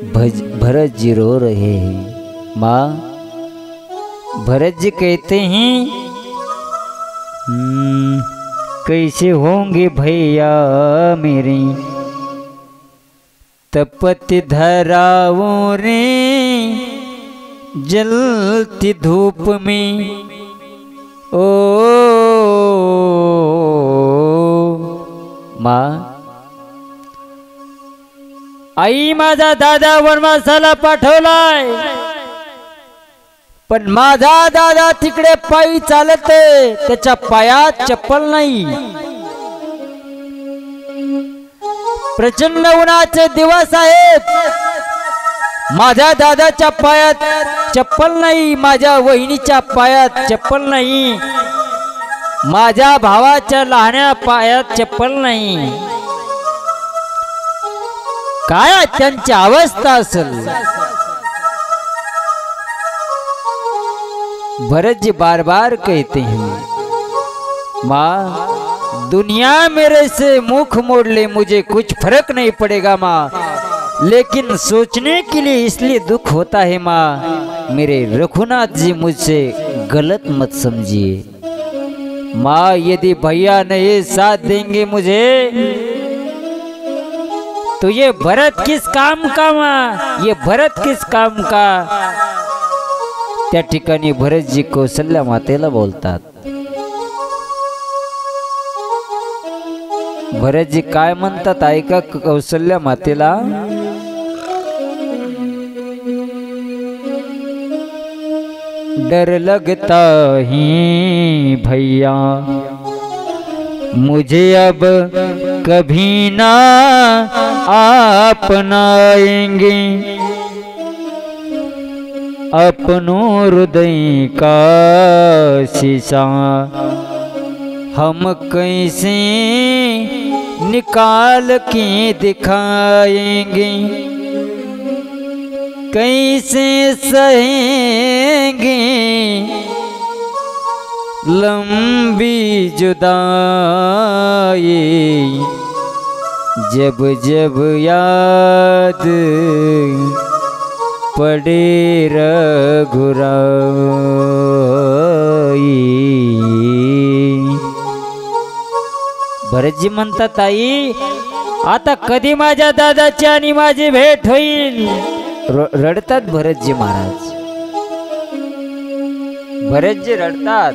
Bharat ji row रहे हैं। माँ, भरत जी कहते हैं कैसे होंगे भैया मेरे तपति धराओ रे जलती धूप में। ओ माँ, आई माझा दादा वनवासाला पाठवलाय, पण माझा दादा तिकडे पायी चालते, त्याच्या पायात चप्पल नाही। प्रचंड उन्हाचे दिवस आहेत, माझ्या दादाच्या पायात चप्पल नाही, माझ्या वहिनीच्या पायात चप्पल नाही, माझ्या भावाच्या लहान्या पायात चप्पल नाही। काय त्यांची अवस्था असेल। भरत जी बार बार कहते हैं माँ, दुनिया मेरे से मुख मोड़ ले, मुझे कुछ फर्क नहीं पड़ेगा माँ, लेकिन सोचने के लिए इसलिए दुख होता है माँ, मेरे रघुनाथ जी मुझसे गलत मत समझिए। माँ, यदि भैया नहीं साथ देंगे मुझे तो ये भरत किस काम का माँ, ये भरत किस काम का। त्या ठिकाणी भरतजी कौशल्या मातेला बोलतात। भरतजी काय म्हणतात ऐका कौशल्या मातेला। डर लगता ही भैया मुझे अब कभी ना अपनाएंगे, अपनों हृदय का शीशा हम कैसे निकाल के दिखाएंगे, कैसे सहेंगे लंबी जुदाई, जब जब याद पडे रघुराई। भरतजी म्हणतात आई, आता कधी माझ्या दादाची आणि माझी भेट होईल। रडतात भरतजी महाराज, भरतजी रडतात।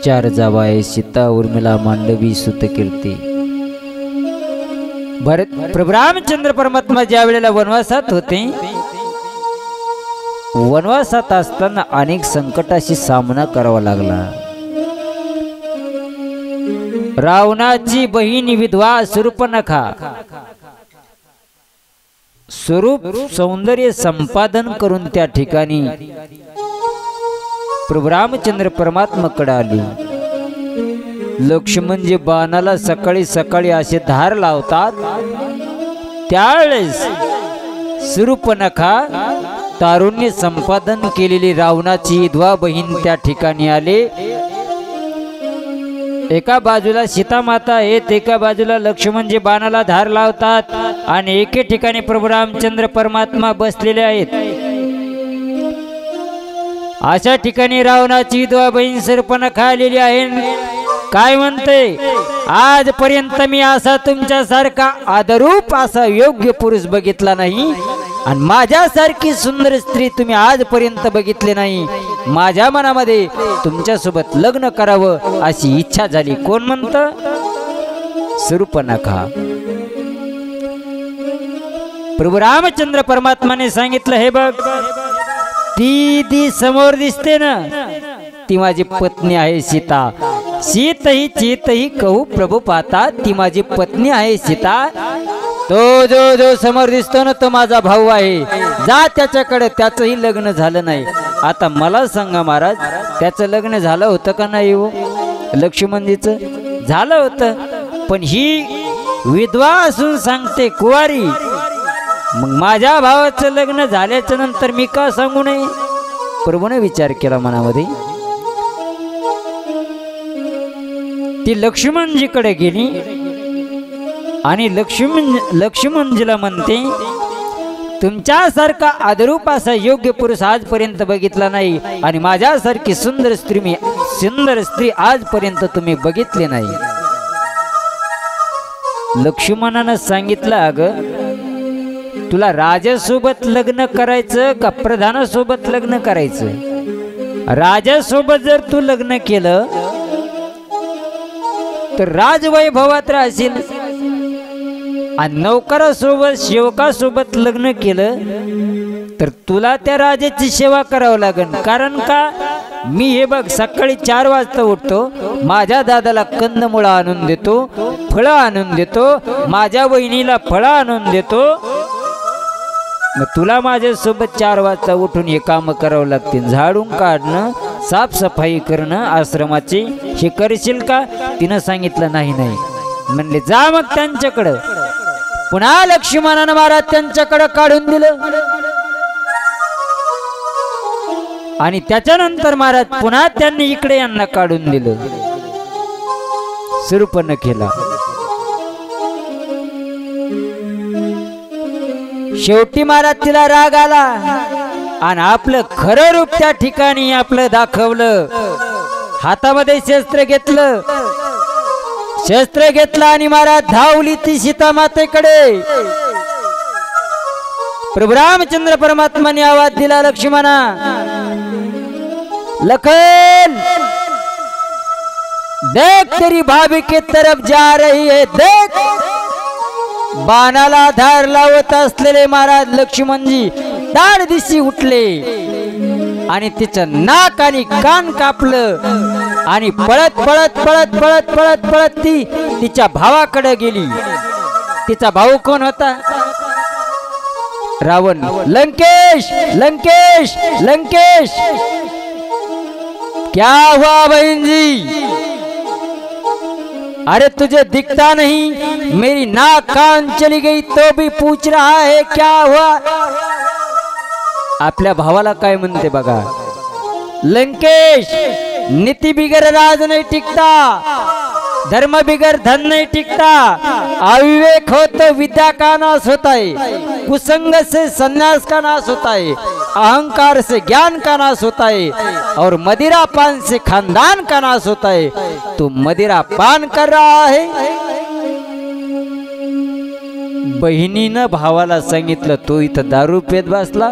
चार जावाय सीता उर्मिला मांडवी सुतकीर्ती। भरत प्रभू रामचंद्र परमात्मा ज्या वेळेला वनवासात होते, वनवासात असताना अनेक संकटाशी सामना करावा लागला। रावणाची बहीण विधवा शूर्पणखा स्वरूप सौंदर्य संपादन करून त्या ठिकाणी प्रभू रामचंद्र परमात्माकडे आली। लक्ष्मणजी बाणाला सकाळी सकाळी असे धार लावतात, त्यावेळेस शूर्पणखा तारुण्य संपादन केलेली रावणाची विधवा बहीण त्या ठिकाणी आले। एका बाजूला सीता माता आहेत, एका बाजूला लक्ष्मणजी बाणाला धार लावतात आणि एके ठिकाणी प्रभू रामचंद्र परमात्मा बसलेले आहेत। अशा ठिकाणी रावणाची विधवा बहीण शूर्पणखा आलेली आहे। काय म्हणते, आजपर्यंत मी असा तुमच्यासारखा आदरूप असा योग्य पुरुष बघितला नाही, आणि माझ्यासारखी सुंदर स्त्री तुम्ही आजपर्यंत बघितली नाही। माझ्या मनामध्ये तुमच्यासोबत लग्न करावं अशी इच्छा झाली। कोण म्हणतं? शूर्पणखा। प्रभू रामचंद्र परमात्माने सांगितलं, हे बघ, ती समोर दिसते ना, ती माझी पत्नी आहे सीता। शीत ही चीत ही कहू प्रभू पाहता, ती माझी पत्नी आहे सीता। तो जो समोर दिसतो ना, तो माझा भाऊ आहे। जा त्याच्याकडे, त्याचंही लग्न झालं नाही। आता मला सांगा महाराज, त्याचं लग्न झालं होतं का नाही हो? लक्ष्मणजीचं झालं होतं, पण ही विधवा असून सांगते कुवारी, मग माझ्या भावाचं लग्न झाल्याच्या नंतर मी का सांगू नये? प्रभूने विचार केला मनामध्ये। ती लक्ष्मणजीकडे गेली आणि लक्ष्मणजीला म्हणते, तुमच्यासारखा आदरूप असा योग्य पुरुष आजपर्यंत बघितला नाही आणि माझ्यासारखी सुंदर स्त्री आजपर्यंत तुम्ही बघितली नाही. लक्ष्मणानं सांगितलं, अगं तुला राजासोबत लग्न करायचं का प्रधानासोबत लग्न करायचं? राजासोबत जर तू लग्न केलं तर राजवैभवात राहशील आणि नौकरासोबत सेवकासोबत लग्न केलं तर तुला त्या राजाची सेवा करावं लागेल. कारण का, मी हे बघ सकाळी 4 वाजता उठतो, माझ्या दादाला कंदमुळं आणून देतो, फळं आणून देतो, माझ्या बहिणीला फळं आणून देतो. मग तुला माझ्यासोबत 4 वाजता उठून हे कामं करावं लागतील. झाडून काढणं, साफसफाई करणं आश्रमाची, हे करशील का? तिनं सांगितलं नाही. म्हणले जा मग त्यांच्याकडं. पुन्हा लक्ष्मणानं महाराज त्यांच्याकडं काढून दिलं आणि त्याच्यानंतर महाराज पुन्हा त्यांनी इकडे यांना काढून दिलं. शूर्पणखेला शेवटी महाराज तिला राग आला आणि आपलं खरं रूप त्या ठिकाणी आपलं दाखवलं. हातामध्ये शस्त्र घेतलं आणि महाराज धावली ती सीता मातेकडे. प्रभू रामचंद्र परमात्माने आवाज दिला, लक्ष्मणा, लखन देख तेरी भाभी की तरफ जा रही है, देख. बाणाला धार लावत असलेले महाराज लक्ष्मणजी दाड दिशी उठले आणि तिचं नाक आणि कान कापलं आणि पळत पळत पळत पळत पळत पळत ती तिच्या भावाकडे गेली. तिचा भाऊ कोण होता? रावण. लंकेश लंकेश लंकेश, क्या हुआ बहन जी? अरे तुझे दिखता नहीं, मेरी नाक कान चली गई तो भी पूछ रहा है क्या हुआ? आपल्या भावाला काय म्हणते बघा. लंकेश, नीति बिगर राज नहीं टिकता, धर्म बिगर धन नहीं टिकता, अविवेक हो तो विद्या का नाश होता है, कुसंग से संन्यास का नाश होता है, अहंकार से ज्ञान का नाश होता है और मदिरा पान से खानदान का नाश होता है. तू मदिरा पान कर रहा है. बहिणीनं भावाला सांगितलं, तो इथं दारू पेत बसला